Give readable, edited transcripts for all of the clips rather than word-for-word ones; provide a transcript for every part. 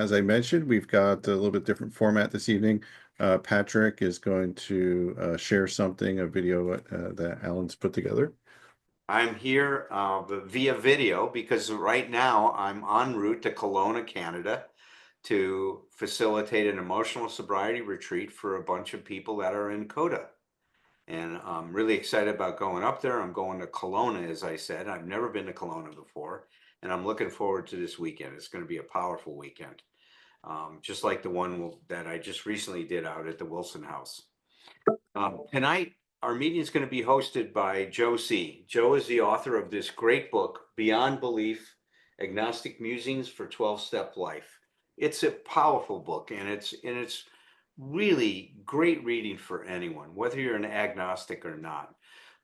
as I mentioned, we've got a little bit different format this evening. Patrick is going to share something, a video that Alan's put together. I'm here via video because right now I'm en route to Kelowna, Canada, to facilitate an emotional sobriety retreat for a bunch of people that are in CODA. And I'm really excited about going up there. I'm going to Kelowna, as I said. I've never been to Kelowna before, and I'm looking forward to this weekend. It's going to be a powerful weekend, just like the one that I just recently did out at the Wilson House. Tonight, our meeting is going to be hosted by Joe C. Joe is the author of this great book, Beyond Belief, Agnostic Musings for 12-Step Life. It's a powerful book, and it's really great reading for anyone, whether you're an agnostic or not.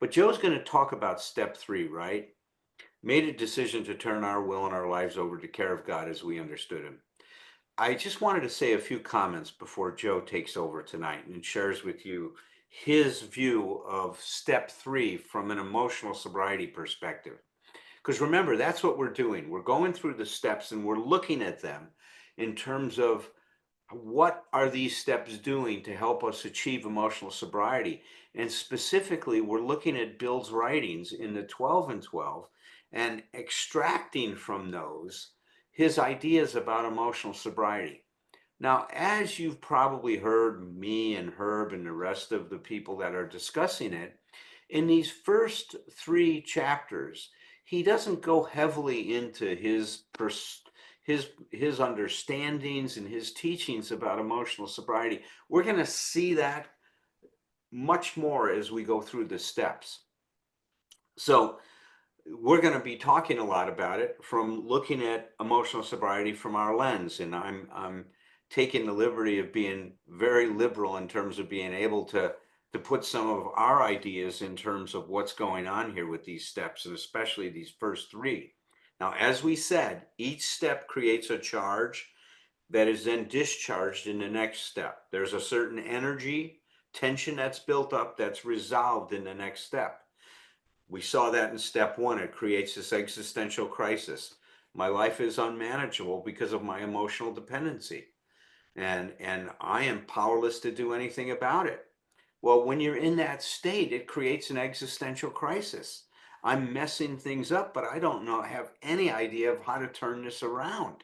But Joe's going to talk about step 3, right? Made a decision to turn our will and our lives over to care of God as we understood him. I just wanted to say a few comments before Joe takes over tonight and shares with you his view of step 3 from an emotional sobriety perspective. Because remember, that's what we're doing. We're going through the steps and we're looking at them in terms of what are these steps doing to help us achieve emotional sobriety. And specifically, we're looking at Bill's writings in the 12 and 12 and extracting from those his ideas about emotional sobriety. Now, as you've probably heard me and Herb and the rest of the people that are discussing it, in these first 3 chapters, he doesn't go heavily into his understandings and his teachings about emotional sobriety. We're going to see that much more as we go through the steps. So we're going to be talking a lot about it from looking at emotional sobriety from our lens, and I'm taking the liberty of being very liberal in terms of being able to put some of our ideas in terms of what's going on here with these steps, and especially these first 3. Now, as we said, each step creates a charge that is then discharged in the next step. There's a certain energy, tension that's built up that's resolved in the next step. We saw that in step 1. It creates this existential crisis. My life is unmanageable because of my emotional dependency, and I am powerless to do anything about it. Well, when you're in that state, it creates an existential crisis. I'm messing things up, but I don't have any idea of how to turn this around.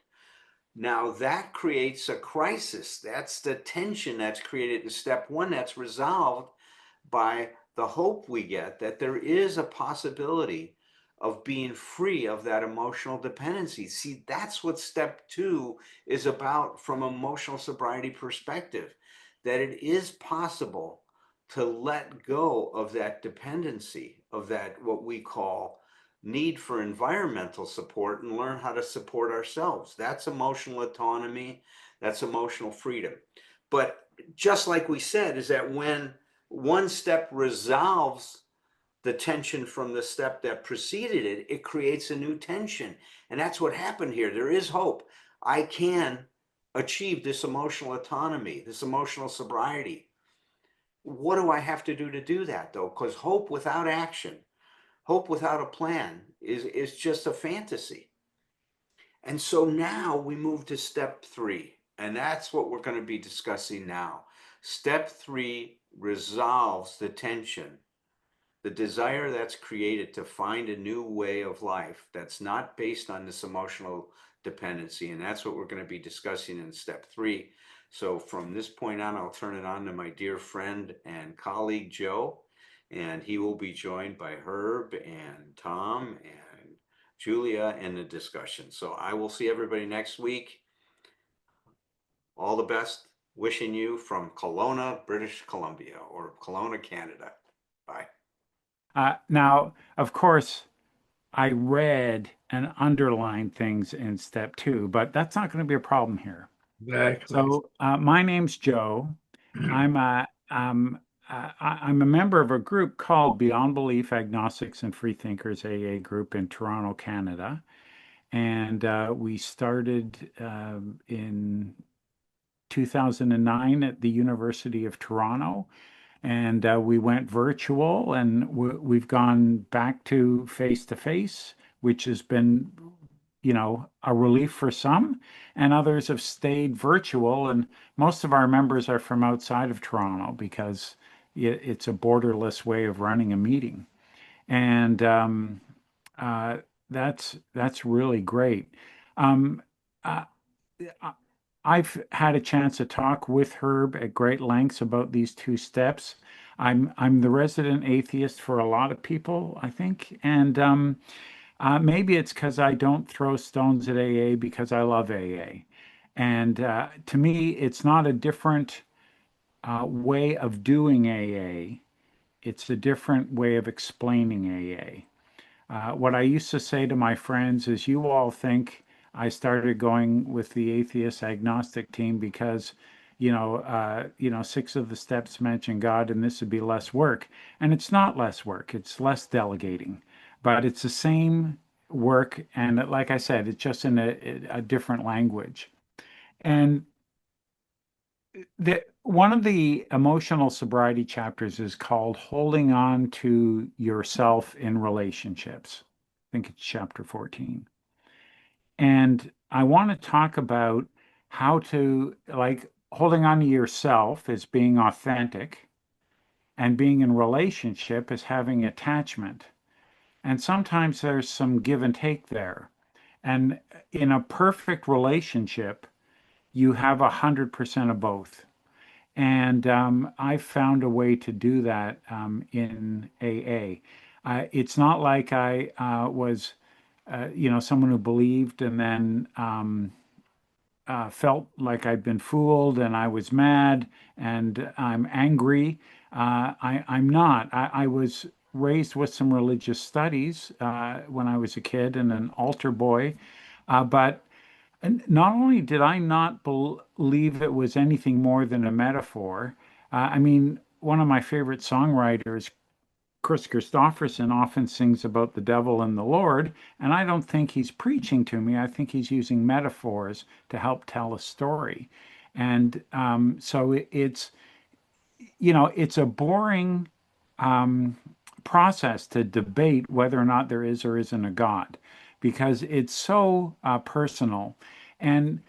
Now that creates a crisis. That's the tension that's created in step 1 that's resolved by the hope we get that there is a possibility of being free of that emotional dependency. See, that's what step 2 is about from emotional sobriety perspective, that it is possible to let go of that dependency, of that what we call need for environmental support, and learn how to support ourselves. That's emotional autonomy, that's emotional freedom. But just like we said, is that when one step resolves the tension from the step that preceded it, it creates a new tension. And that's what happened here. There is hope. I can achieve this emotional autonomy, this emotional sobriety. What do I have to do that, though? Because hope without action, hope without a plan is just a fantasy. And so now we move to step 3, and that's what we're going to be discussing now. Step 3 resolves the tension, the desire that's created to find a new way of life that's not based on this emotional dependency. And that's what we're going to be discussing in step 3. So from this point on, I'll turn it on to my dear friend and colleague, Joe, and he will be joined by Herb and Tom and Julia in the discussion. So I will see everybody next week. All the best. Wishing you from Kelowna, British Columbia, or Kelowna, Canada. Bye. Now, of course, I read and underlined things in step 2, but that's not going to be a problem here. Exactly. So, my name's Joe. I'm I'm a member of a group called Beyond Belief Agnostics and Freethinkers AA group in Toronto, Canada. And we started in 2009 at the University of Toronto. And we went virtual, and we've gone back to face, which has been, a relief for some, and others have stayed virtual. And most of our members are from outside of Toronto because it's a borderless way of running a meeting. And uh, that's really great. Um, uh, I've had a chance to talk with Herb at great lengths about these two steps. I'm the resident atheist for a lot of people, I think, and maybe it's because I don't throw stones at AA because I love AA. And to me, it's not a different way of doing AA. It's a different way of explaining AA. What I used to say to my friends is, you all think I started going with the atheist agnostic team because, six of the steps mention God, and this would be less work. And it's not less work; it's less delegating, but it's the same work. And like I said, it's just in a different language. And one of the emotional sobriety chapters is called Holding On to Yourself in Relationships. I think it's chapter 14. And I want to talk about how to, like, holding on to yourself is being authentic, and being in relationship is having attachment. And sometimes there's some give and take there. And in a perfect relationship, you have 100% of both. And I found a way to do that in AA. It's not like I was, someone who believed and then felt like I'd been fooled and I was mad and I'm angry. I'm not. I was raised with some religious studies when I was a kid and an altar boy, but and not only did I not believe it was anything more than a metaphor, I mean, one of my favorite songwriters, Chris Christopherson, often sings about the devil and the Lord, and I don't think he's preaching to me. I think he's using metaphors to help tell a story. And so it's a boring um, process to debate whether or not there is or isn't a God because it's so personal. And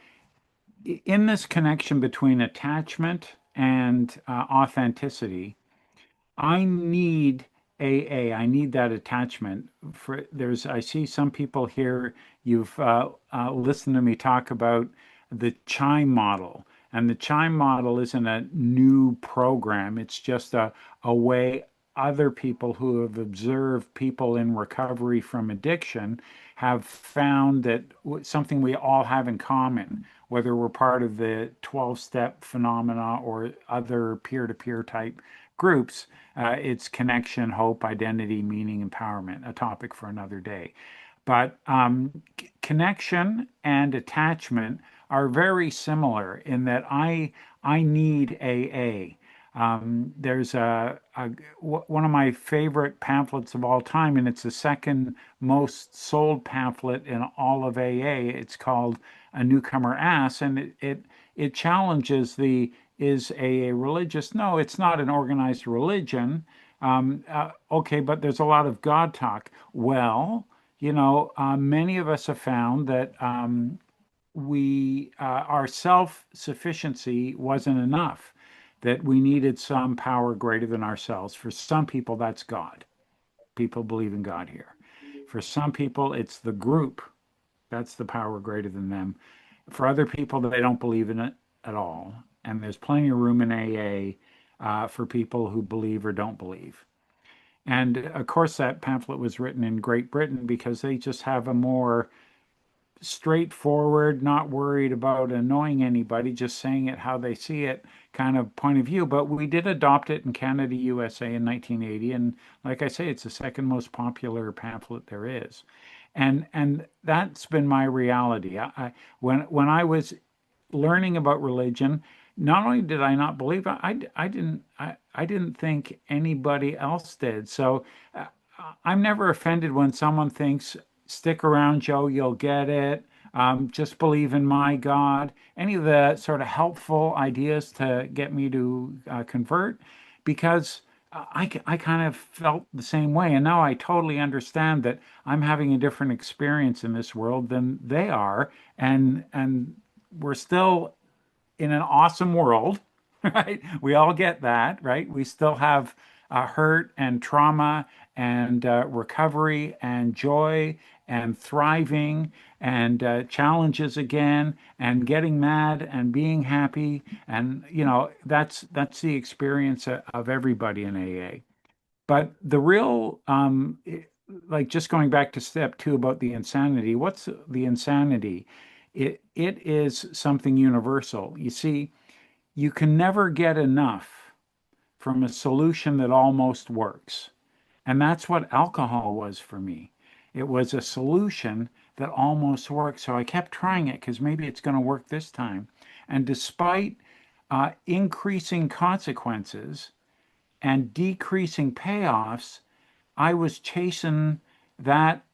in this connection between attachment and authenticity, I need AA. I need that attachment. I see some people here. You've listened to me talk about the chime model, and the chime model isn't a new program. It's just a way other people who have observed people in recovery from addiction have found that something we all have in common, whether we're part of the 12-step phenomena or other peer-to-peer type groups, it's connection, hope, identity, meaning, empowerment, a topic for another day. But connection and attachment are very similar in that I need AA. There's one of my favorite pamphlets of all time, and it's the second most sold pamphlet in all of AA. It's called A Newcomer Asks, and it challenges the is AA religious? No, it's not an organized religion. Okay, but there's a lot of God talk. Well, many of us have found that our self-sufficiency wasn't enough, that we needed some power greater than ourselves. For some people, that's God. People believe in God here. For some people, it's the group. That's the power greater than them. For other people, they don't believe in it at all. And there's plenty of room in AA for people who believe or don't believe. And of course, that pamphlet was written in Great Britain because they just have a more straightforward, not worried about annoying anybody, just saying it how they see it kind of point of view. But we did adopt it in Canada, USA in 1980. And like I say, it's the second most popular pamphlet there is. And that's been my reality. When I was learning about religion, not only did I not believe it, I didn't think anybody else did. So I'm never offended when someone thinks, stick around, Joe, you'll get it. Just believe in my God. Any of the sort of helpful ideas to get me to convert, because I kind of felt the same way. And now I totally understand that I'm having a different experience in this world than they are. And we're still in an awesome world, right? We all get that, right? We still have hurt and trauma and recovery and joy and thriving and challenges again and getting mad and being happy. And that's the experience of everybody in AA. But the real like just going back to step two about the insanity, what's the insanity? It is something universal. You see, you can never get enough from a solution that almost works. And that's what alcohol was for me. It was a solution that almost worked. So I kept trying it because maybe it's going to work this time. And despite increasing consequences and decreasing payoffs, I was chasing that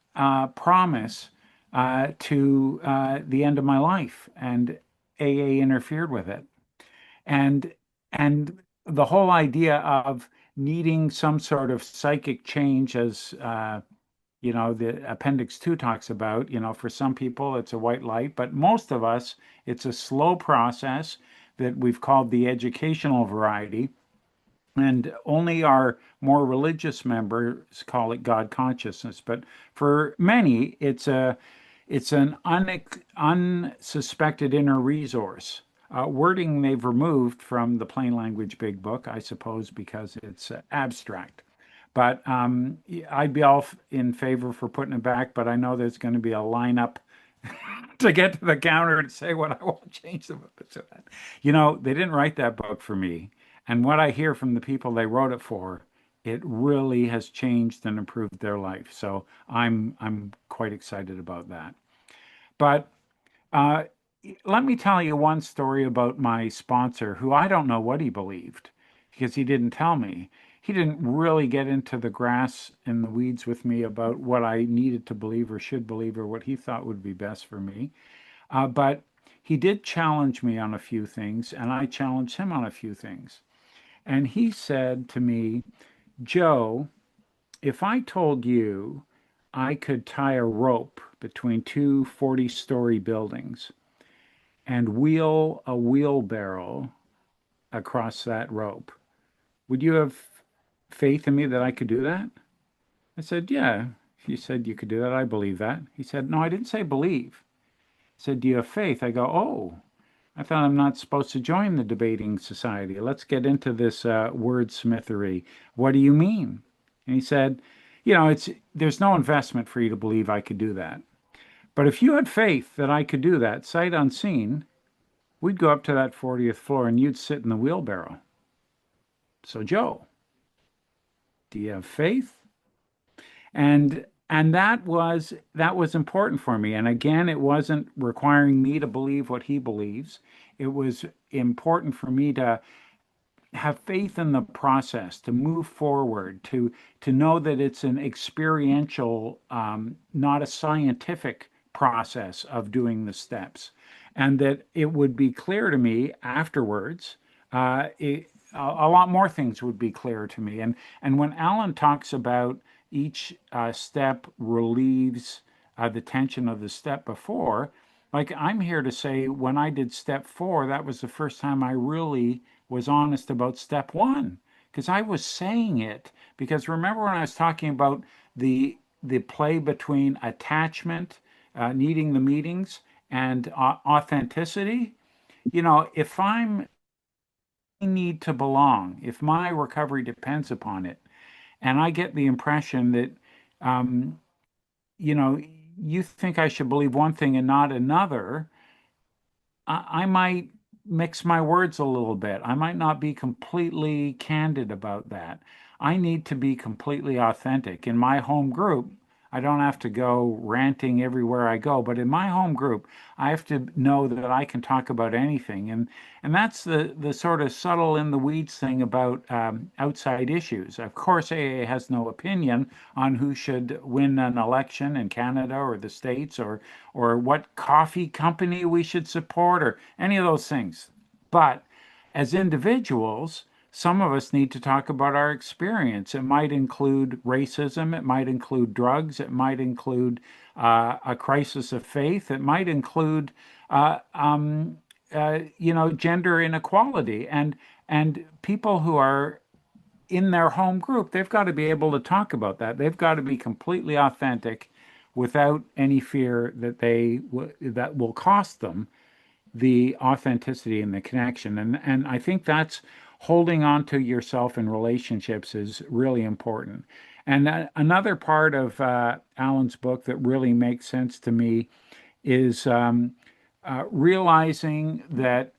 promise to the end of my life, and AA interfered with it. And and the whole idea of needing some sort of psychic change, as the Appendix 2 talks about, for some people it's a white light, but most of us, it's a slow process that we've called the educational variety. And only our more religious members call it God consciousness. But for many, it's an unsuspected inner resource. Wording they've removed from the plain language big book, I suppose, because it's abstract. But I'd be all in favor for putting it back, but I know there's going to be a lineup to get to the counter and say what I want to change the book to that. They didn't write that book for me. And what I hear from the people they wrote it for, it really has changed and improved their life. So I'm quite excited about that. But uh, let me tell you one story about my sponsor, who I don't know what he believed because he didn't tell me. He didn't really get into the grass and the weeds with me about what I needed to believe or should believe or what he thought would be best for me. But he did challenge me on a few things, and I challenged him on a few things. And he said to me, Joe, if I told you I could tie a rope between two 40-story buildings and wheel a wheelbarrow across that rope, would you have faith in me that I could do that? I said, yeah. He said, you could do that. I believe that. He said, no, I didn't say believe. He said, do you have faith? I go, oh, I thought I'm not supposed to join the debating society. Let's get into this wordsmithery. What do you mean? And he said, there's no investment for you to believe I could do that. But if you had faith that I could do that, sight unseen, we'd go up to that 40th floor and you'd sit in the wheelbarrow. So, Joe, do you have faith? And that was important for me. And again, it wasn't requiring me to believe what he believes. It was important for me to have faith in the process, to move forward, to know that it's an experiential, not a scientific process of doing the steps, and that it would be clear to me afterwards. A lot more things would be clear to me. And when Alan talks about each step relieves the tension of the step before, like I'm here to say, when I did step four, that was the first time I really was honest about step one because I was saying it. Because remember when I was talking about the play between attachment, needing the meetings, and authenticity? If I need to belong, if my recovery depends upon it, and I get the impression that, um, you know, you think I should believe one thing and not another, I might mix my words a little bit. I might not be completely candid about that. I need to be completely authentic. In my home group, I don't have to go ranting everywhere I go, but in my home group, I have to know that I can talk about anything. And that's the sort of subtle in the weeds thing about outside issues. Of course, AA has no opinion on who should win an election in Canada or the States or what coffee company we should support or any of those things. But as individuals, some of us need to talk about our experience. It might include racism, it might include drugs, it might include a crisis of faith, it might include gender inequality, and people who are in their home group, they've got to be able to talk about that. They've got to be completely authentic without any fear that that will cost them the authenticity and the connection. And I think that's holding on to yourself in relationships is really important. And another part of Alan's book that really makes sense to me is realizing that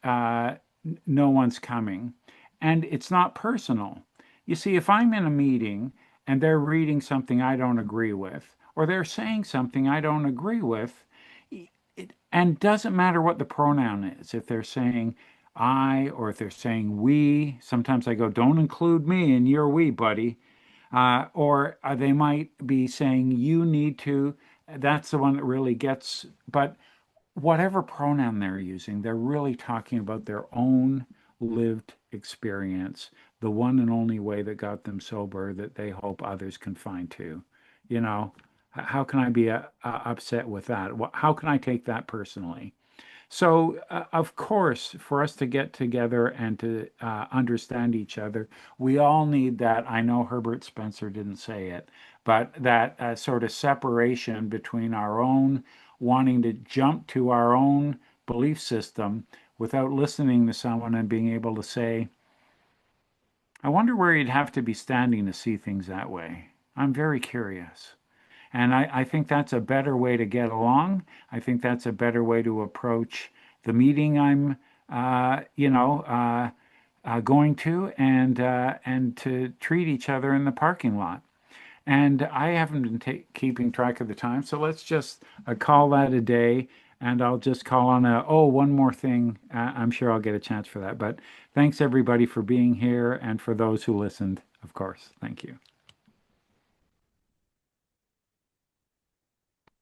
no one's coming and it's not personal. You see, if I'm in a meeting and they're reading something I don't agree with, or they're saying something I don't agree with, and doesn't matter what the pronoun is, if they're saying I or if they're saying we, sometimes I go, don't include me in your we, buddy. Or they might be saying you need to. That's the one that really gets, but whatever pronoun they're using, they're really talking about their own lived experience, the one and only way that got them sober that they hope others can find too. You know, how can I be upset with that? How can I take that personally? So, of course, for us to get together and to understand each other, we all need that. I know Herbert Spencer didn't say it, but that sort of separation between our own wanting to jump to our own belief system without listening to someone and being able to say, I wonder where you'd have to be standing to see things that way. I'm very curious. And I think that's a better way to get along. I think that's a better way to approach the meeting I'm, going to, and to treat each other in the parking lot. And I haven't been keeping track of the time, so let's just call that a day. And I'll just call on one more thing. I'm sure I'll get a chance for that. But thanks everybody for being here, and for those who listened, of course. Thank you.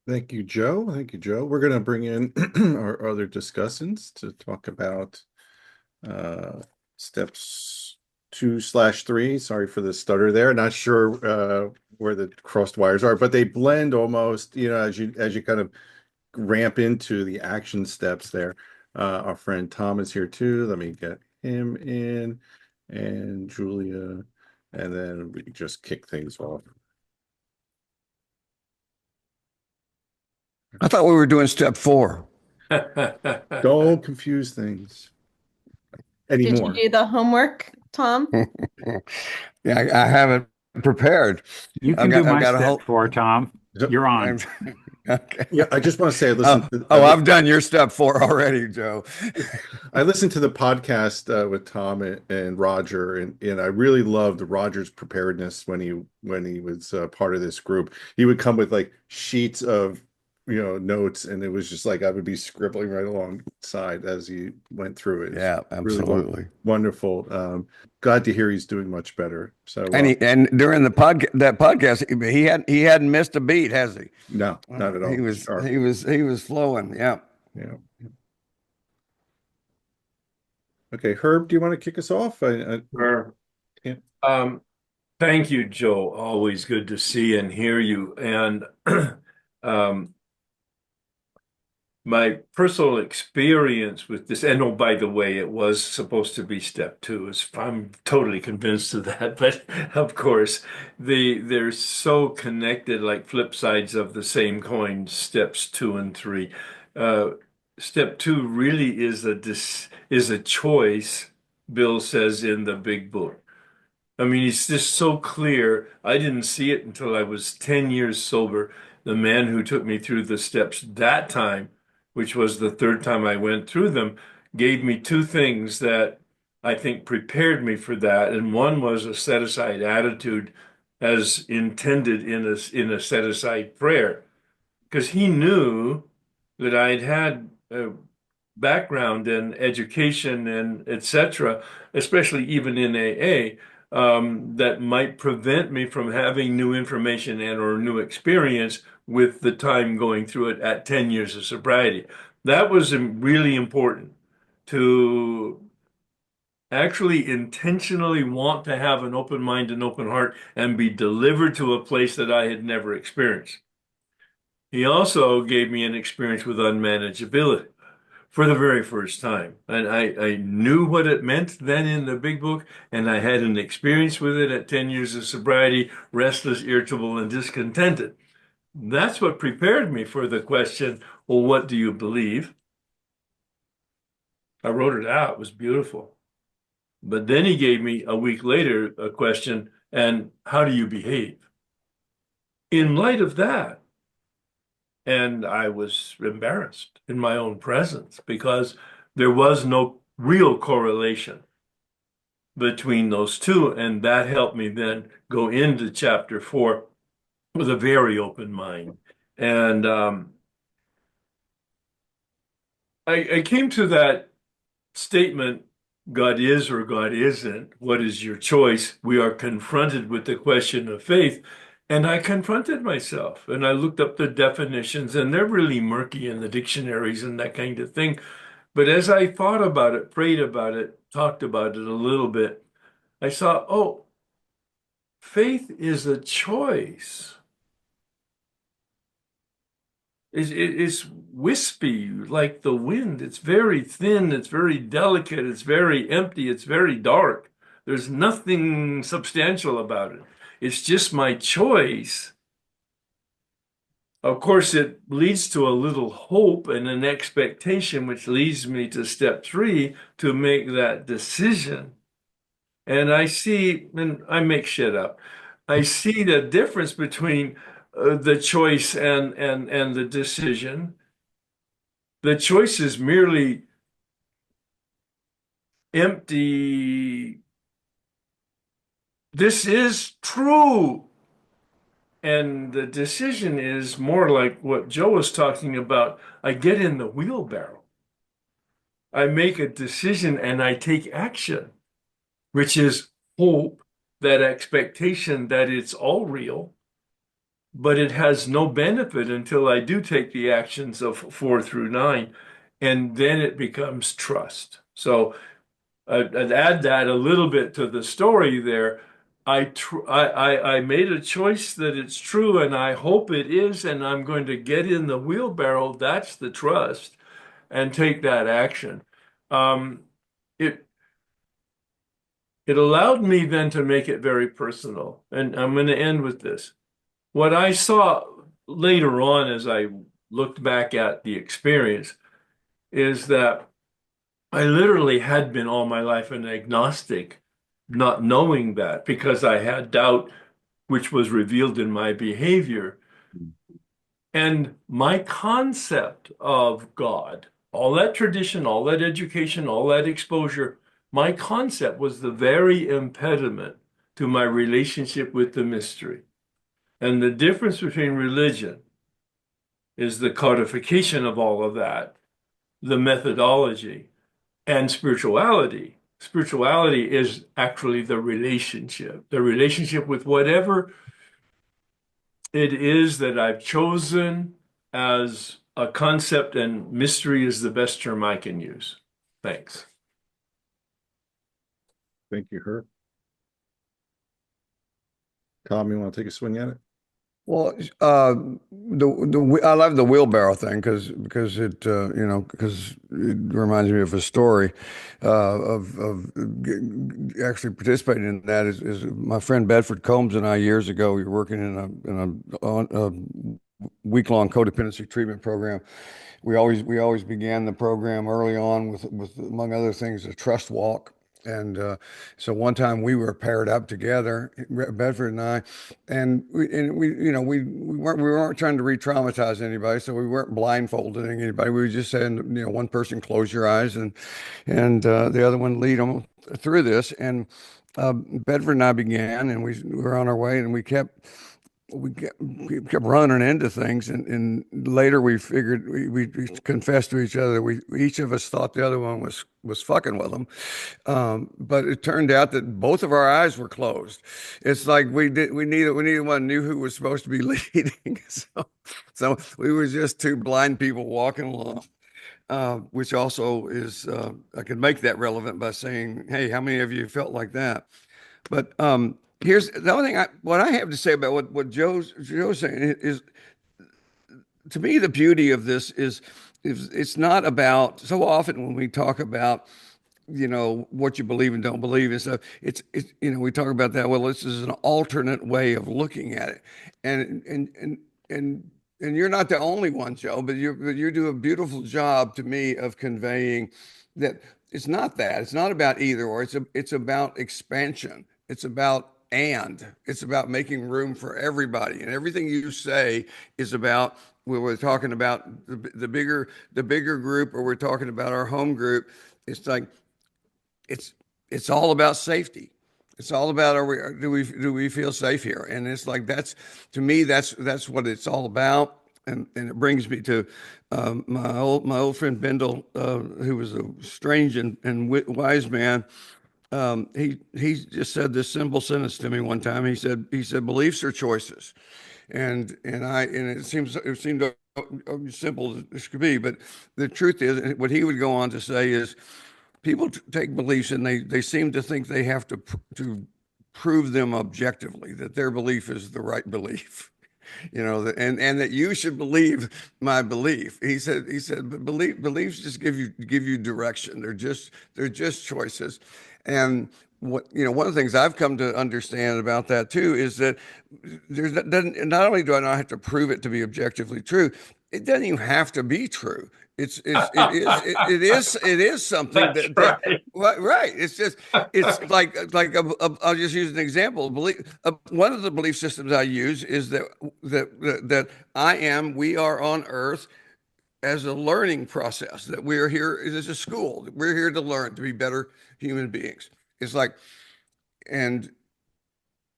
Thank you, Joe. Thank you, Joe. We're going to bring in our other discussants to talk about uh, steps 2/3. Sorry for the stutter there. Not sure where the crossed wires are, but they blend almost, as you kind of ramp into the action steps there. Our friend Tom is here too. Let me get him in, and Julia, and then we can just kick things off. I thought we were doing step 4. Don't confuse things Did you anymore. do the homework, Tom? Yeah, I haven't prepared. You I've can do got I've my got a step whole. 4, Tom. You're on. Okay. Yeah, I just want to say, I've done your step 4 already, Joe. I listened to the podcast with Tom and Roger, and I really loved Roger's preparedness when he was part of this group. He would come with like sheets of notes, and it was just like I would be scribbling right alongside as he went through it. Yeah, Really absolutely. wonderful. Glad to hear he's doing much better. So And during that podcast, he hadn't missed a beat, has he? no, not at all. He was Sharp. he was flowing. Yeah. Yeah. Okay, Herb, do you want to kick us off? Sure. Yeah. Thank you, Joe. Always good to see and hear you. And um, my personal experience with this, and oh, by the way, it was supposed to be step 2. I'm totally convinced of that. But of course, they're so connected, like flip sides of the same coin, steps 2 and 3. Uh, Step 2 really is a choice, Bill says in the big book. I mean, it's just so clear. I didn't see it until I was 10 years sober. The man who took me through the steps that time, which was the third time I went through them, gave me 2 things that I think prepared me for that. And one was a set aside attitude as intended in a set aside prayer. Because he knew that I'd had background in education and etc., especially even in AA, that might prevent me from having new information and or new experience with the time going through it at 10 years of sobriety. That was really important to actually intentionally want to have an open mind and open heart and be delivered to a place that I had never experienced. He also gave me an experience with unmanageability for the very first time. And I knew what it meant then in the big book, and I had an experience with it at 10 years of sobriety, restless, irritable, and discontented. That's what prepared me for the question, well, what do you believe? I wrote it out. It was beautiful. But then he gave me a week later a question, and how do you behave? In light of that, and I was embarrassed in my own presence because there was no real correlation between those two. And that helped me then go into chapter 4 with a very open mind. And I came to that statement, God is or God isn't, what is your choice? We are confronted with the question of faith. And I confronted myself and I looked up the definitions, and they're really murky in the dictionaries and that kind of thing. But as I thought about it, prayed about it, talked about it a little bit, I saw, oh, faith is a choice. It's wispy like the wind. It's very thin. It's very delicate. It's very empty. It's very dark. There's nothing substantial about it. It's just my choice. Of course, it leads to a little hope and an expectation, which leads me to step 3 to make that decision. And I see, and I make shit up. I see the difference between the choice and the decision. The choice is merely empty. This is true. And the decision is more like what Joe was talking about. I get in the wheelbarrow. I make a decision and I take action, which is hope, that expectation that it's all real, but it has no benefit until I do take the actions of 4 through 9, and then it becomes trust. So I'd add that a little bit to the story there. I made a choice that it's true, and I hope it is, and I'm going to get in the wheelbarrow. That's the trust, and take that action. It it allowed me then to make it very personal, and I'm going to end with this. What I saw later on as I looked back at the experience is that I literally had been all my life an agnostic, not knowing that because I had doubt, which was revealed in my behavior. And my concept of God, all that tradition, all that education, all that exposure, my concept was the very impediment to my relationship with the mystery. And the difference between religion is the codification of all of that, the methodology, and spirituality. Spirituality is actually the relationship with whatever it is that I've chosen as a concept, and mystery is the best term I can use. Thanks. Thank you, Herb. Tom, you want to take a swing at it? Well, I love the wheelbarrow thing because it because it reminds me of a story of actually participating in that. Is my friend Bedford Combs and I years ago, we were working in a week-long codependency treatment program. We always began the program early on with among other things a trust walk. And so one time we were paired up together, Bedford and I, and we weren't trying to re-traumatize anybody, so we weren't blindfolding anybody. We were just saying, one person close your eyes and the other one lead them through this. And Bedford and I began, and we were on our way, and we kept running into things, and later we figured we confessed to each other. We each of us thought the other one was fucking with them, but it turned out that both of our eyes were closed. It's like we neither one knew who was supposed to be leading, so we were just two blind people walking along. which also is, I could make that relevant by saying, hey, how many of you felt like that? But here's the only thing what I have to say about what Joe's saying is, to me, the beauty of this is it's not about, so often when we talk about, what you believe and don't believe and stuff, we talk about that. Well, this is an alternate way of looking at it. And and you're not the only one, Joe, but you do a beautiful job to me of conveying that it's not that. It's not about either or. It's about expansion. It's about making room for everybody. And everything you say is about, when we're talking about the bigger group, or we're talking about our home group. It's like, it's it's all about safety. It's all about, do we feel safe here? And it's like, that's, to me, that's what it's all about. And it brings me to my old friend Bendel, who was a strange and wise man. He just said this simple sentence to me one time. He said beliefs are choices, and it seemed simple as this could be, but the truth is, what he would go on to say is, people take beliefs and they seem to think they have to prove them objectively, that their belief is the right belief. And that you should believe my belief. He said, but beliefs just give you direction. They're just choices. And one of the things I've come to understand about that too is that not only do I not have to prove it to be objectively true, it doesn't even have to be true. It is something That's right. right. It's like I'll just use an example. One of the belief systems I use is that we are on Earth as a learning process. That we are here as a school. We're here to learn, to be better human beings. It's like, and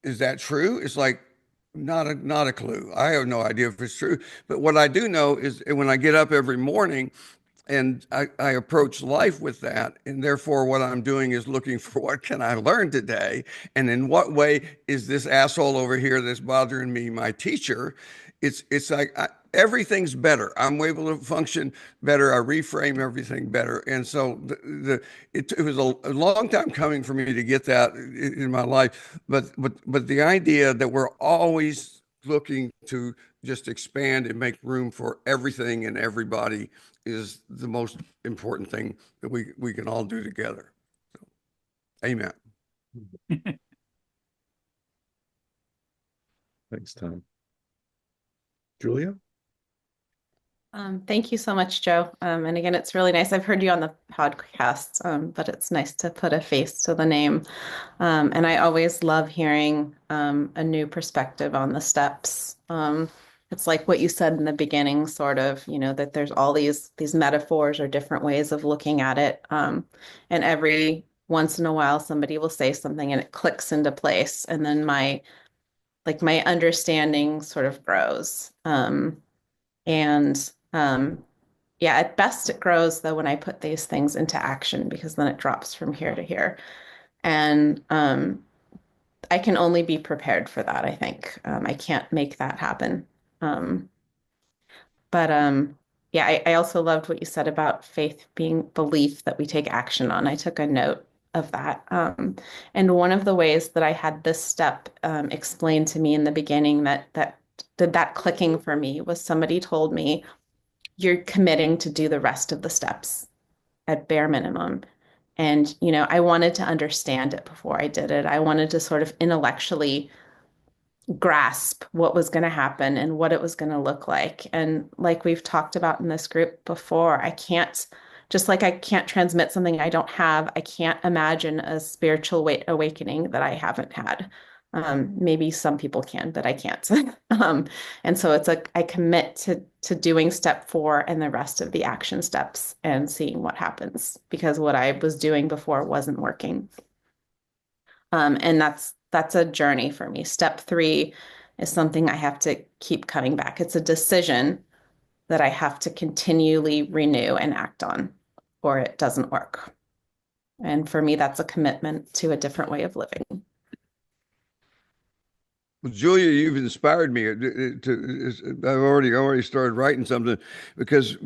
is that true? It's like, not a clue. I have no idea if it's true. But what I do know is, when I get up every morning and I approach life with that, and therefore what I'm doing is looking for, what can I learn today, and in what way is this asshole over here that's bothering me my teacher? It's like, everything's better. I'm able to function better. I reframe everything better. And so it was a long time coming for me to get that in my life. But the idea that we're always looking to just expand and make room for everything and everybody is the most important thing that we can all do together. So, amen. Thanks, Tom. Julia? Thank you so much, Joe. And again, it's really nice. I've heard you on the podcast, but it's nice to put a face to the name. And I always love hearing a new perspective on the steps. It's like what you said in the beginning, sort of, that there's all these metaphors or different ways of looking at it. And every once in a while, somebody will say something and it clicks into place. And then my understanding sort of grows. And yeah, at best it grows though when I put these things into action, because then it drops from here to here. And I can only be prepared for that, I think. I can't make that happen. Um, but yeah, I also loved what you said about faith being belief that we take action on. I took a note of that. And one of the ways that I had this step explained to me in the beginning that did that clicking for me was, somebody told me, you're committing to do the rest of the steps at bare minimum. And, I wanted to understand it before I did it. I wanted to sort of intellectually grasp what was going to happen and what it was going to look like. And like we've talked about in this group before, just like I can't transmit something I don't have, I can't imagine a spiritual awakening that I haven't had. Maybe some people can, but I can't. And so it's like, I commit to doing step 4 and the rest of the action steps and seeing what happens, because what I was doing before wasn't working. And that's a journey for me. Step 3 is something I have to keep coming back. It's a decision that I have to continually renew and act on, or it doesn't work. And for me, that's a commitment to a different way of living. Well, Julia, you've inspired me I've already started writing something because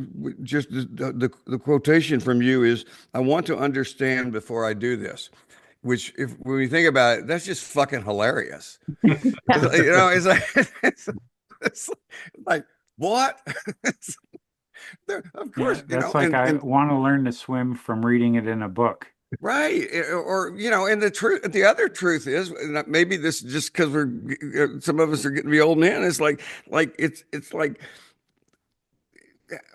just the quotation from you is, "I want to understand before I do this," which, if when we think about it, that's just fucking hilarious. Yeah. It's like it's like what? Of Yeah, course, that's like I and want to learn to swim from reading it in a book. right, or and the other truth is, and maybe this is just because some of us are getting to be old men. It's it's like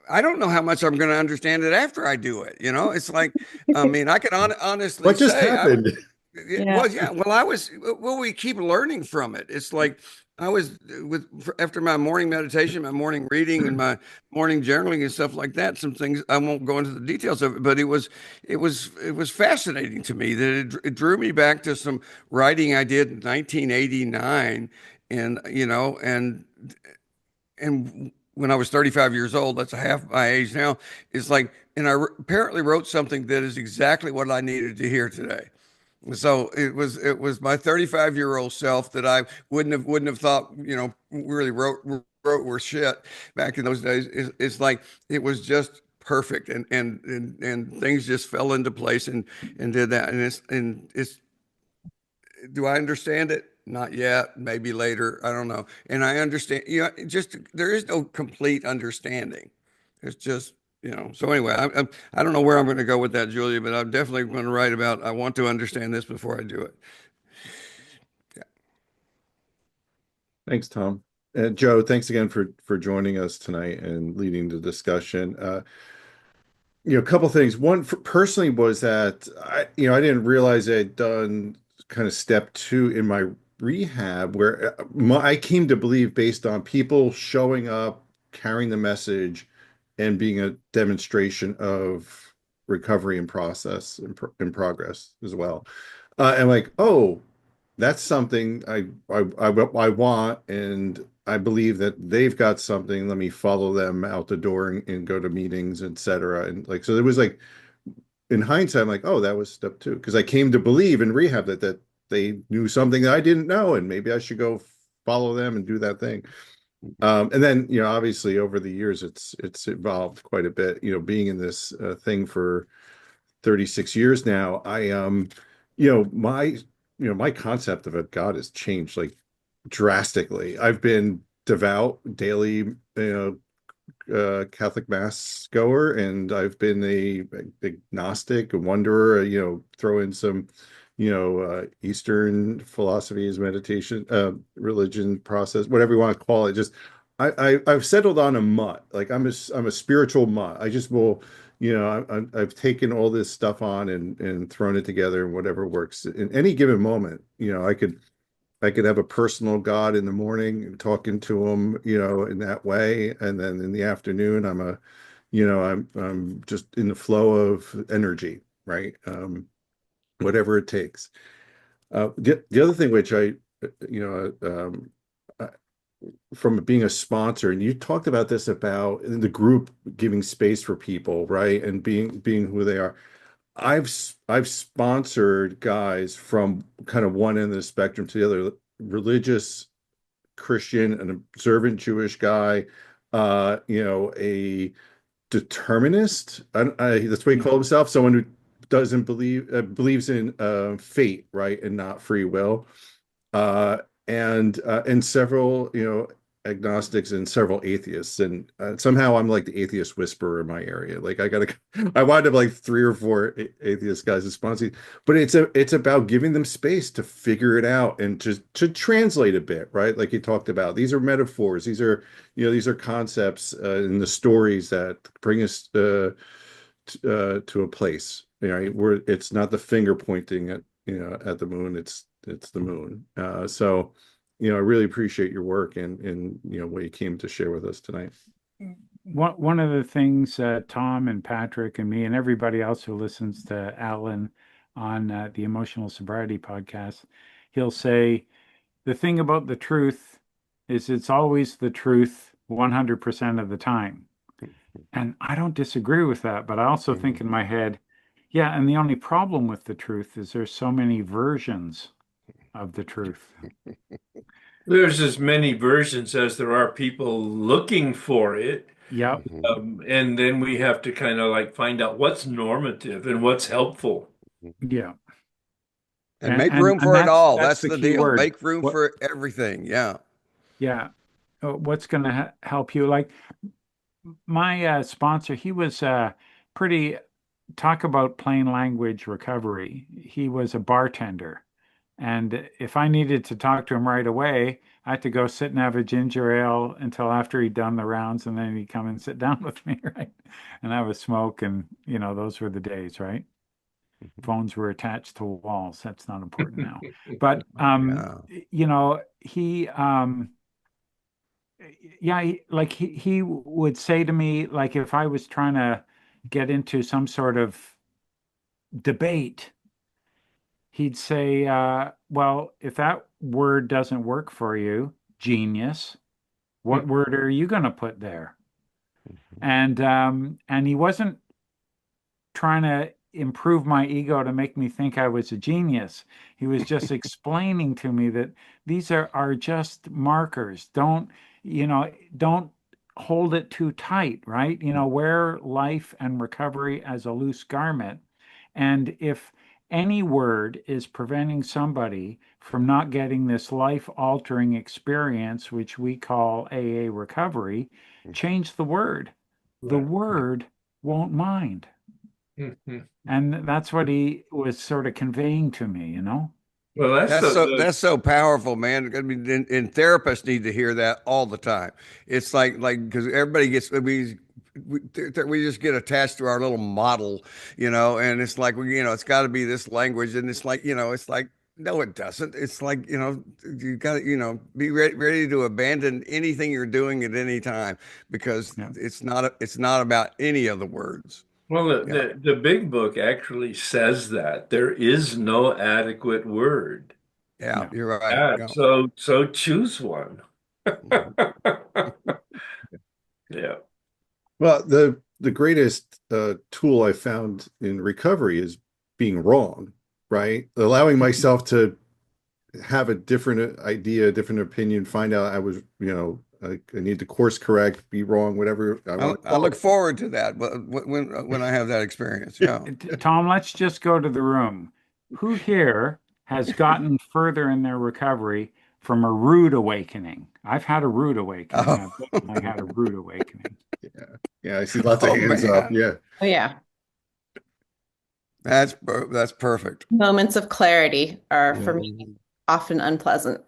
I don't know how much I'm going to understand it after I do it. It's like, I mean, I can honestly What just say, happened? Yeah. well, yeah, well, we keep learning from it. It's like I was after my morning meditation, my morning reading, and my morning journaling and stuff like that. Some things I won't go into the details of it, but it was fascinating to me that it drew me back to some writing I did in 1989, and and when I was 35 years old, that's a half my age now. It's like, and apparently wrote something that is exactly what I needed to hear today. So it was my 35-year-old self that I wouldn't have thought really wrote were shit back in those days. It's like it was just perfect, and things just fell into place and did that, and it's do I understand it? Not yet, maybe later. I don't know. And I understand, just there is no complete understanding. It's just, So anyway, I don't know where I'm going to go with that, Julia, but I'm definitely going to write about I want to understand this before I do it. Thanks, Tom. Joe, thanks again for joining us tonight and leading the discussion. A couple things. One, personally, was that I didn't realize I'd done kind of step two in my rehab, where I came to believe, based on people showing up, carrying the message, and being a demonstration of recovery and process and progress as well. And like, oh, that's something I want, and I believe that they've got something. Let me follow them out the door and go to meetings, etc. And like, so it was like, in hindsight, I'm like, oh, that was step two, because I came to believe in rehab that they knew something that I didn't know, and maybe I should go follow them and do that thing. And then, obviously over the years, it's evolved quite a bit. Being in this thing for 36 years now, you know, my, my concept of a God has changed like drastically. I've been devout daily, Catholic mass goer, and I've been a agnostic, a wanderer. Throw in some, Eastern philosophies, meditation, religion, process, whatever you want to call it. Just I've settled on a mutt. Like I'm a spiritual mutt. I just will. I've taken all this stuff on and thrown it together, and whatever works in any given moment. I could have a personal God in the morning, talking to him, in that way, and then in the afternoon, I'm just in the flow of energy, right? Whatever it takes. The other thing, which uh, from being a sponsor, and you talked about this, about in the group, giving space for people, right, and being who they are. I've sponsored guys from kind of one end of the spectrum to the other, religious Christian, an observant Jewish guy, a determinist. That's what he called himself. Someone who doesn't believes in fate, right, and not free will. Uh, and several, agnostics, and several atheists, and somehow I'm like the atheist whisperer in my area. Like I wind up like three or four atheist guys sponsoring, but it's about giving them space to figure it out and to translate a bit, right? Like you talked about, these are metaphors, these are concepts, in the stories that bring us to a place, where it's not the finger pointing at the moon, it's the moon. So, I really appreciate your work and what you came to share with us tonight. One of the things Tom and Patrick and me and everybody else who listens to Alan on the Emotional Sobriety podcast, he'll say, the thing about the truth is it's always the truth 100% of the time. And I don't disagree with that, but I also think in my head, yeah, and the only problem with the truth is there's so many versions of the truth. There's as many versions as there are people looking for it. Yep. Mhm. And then we have to kind of like find out what's normative and what's helpful. Yeah. And make And room for it all. that's That's the the key deal. word. Make room What for everything. Yeah. yeah. What's going to help you? Like my sponsor, he was pretty talk about plain language recovery. He was a bartender. And if I needed to talk to him right away, I had to go sit and have a ginger ale until after he'd done the rounds, and then he'd come and sit down with me, right? And have a smoke, and those were the days, right? Phones were attached to walls. That's not important now. But Yeah. he yeah, he would say to me, like if I was trying to get into some sort of debate, he'd say, well, if that word doesn't work for you, genius, what word are you going to put there? And he wasn't trying to improve my ego to make me think I was a genius. He was just explaining to me that these are just markers. Don't hold it too tight, right? Wear life and recovery as a loose garment. And if any word is preventing somebody from not getting this life-altering experience, which we call AA recovery, change the word. The Right. word won't mind. And that's what he was sort of conveying to me. Well, that's That's so powerful, man. I mean, and therapists need to hear that all the time. It's like because everybody gets we just get attached to our little model, and it's like it's got to be this language, and it's like it's like no, it doesn't. It's like you got to be ready to abandon anything you're doing at any time because Yeah. it's not about any of the words. well, Yeah. the big book actually says that there is no adequate word. Yeah, Yeah. you're right. Yeah, Yeah. so choose one. Mhm. Yeah. Well, the greatest tool I found in recovery is being wrong, right? Allowing myself to have a different idea, a different opinion, find out I was, I need to course correct, be wrong, whatever I want to I call look it. forward to that when I have that experience. Yeah. Tom, let's just go to the room. Who here has gotten further in their recovery from a rude awakening? I've had a rude awakening. Oh, I've definitely had a rude awakening. Yeah. Yeah, I see lots of oh hands up. man, Yeah. Oh, yeah. that's perfect. Moments of clarity are, Yeah. for me, often unpleasant.